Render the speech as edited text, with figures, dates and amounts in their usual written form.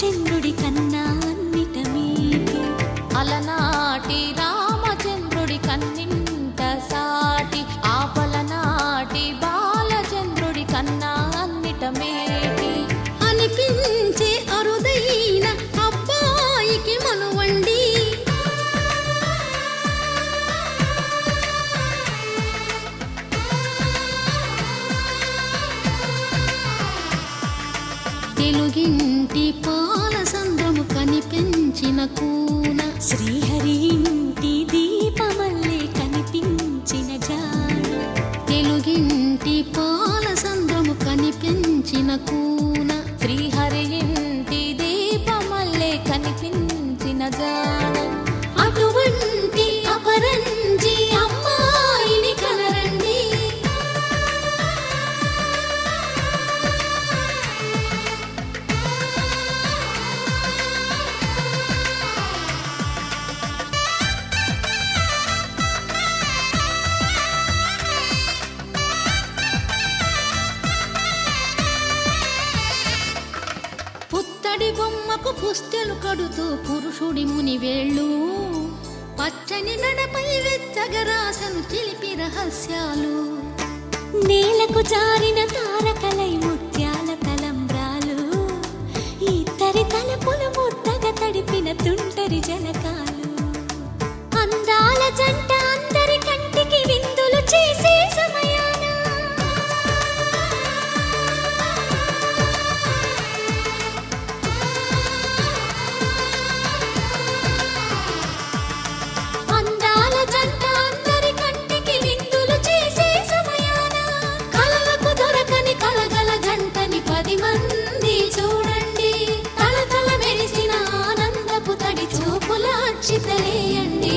రామచంద్రుడి కన్నా అన్నిట మీటి అలనాటి రామచంద్రుడి కన్నింట సాటి ఆపలనాటి బాలచంద్రుడి కన్నా అన్నిట మేటి అనిపించే అరుదైన అబ్బాయికి మనువండి తెలుగింటి పాలసంద్రము కనిపించిన కూన శ్రీహరి ఇంటి దీపమల్లే కనిపించిన జాడ తెలుగింటి పాలసంద్రము కనిపించిన కూన శ్రీహరి ఇంటి దీపమల్లే కనిపించిన జాడ అటువంటి అపరంజి అమ్మాయిని కనరండి పుత్తడి బొమ్మకు పుస్తెలు కడుతూ పురుషుడి ముని వేళ్ళు పచ్చని నడపై వెచ్చగరాసను చిలిపి రహస్యాలు నేలకు జారిన తారకలై ముత్యాల తలంబ్రాలు ఇద్దరి తలపులు ముద్దగా తడిపిన తుంటరి జలకాలు అందాల జంట అందరి కంటికి విందులు చేసే సమయాన అందాల జంట అందరి కంటికి విందులు చేసే సమయాన కలలకు దొరకని కలగల జంటని 10 మంది చూడండి తల తల మెరిసిన ఆనందపు తడి చూపుల అక్షితలేయండి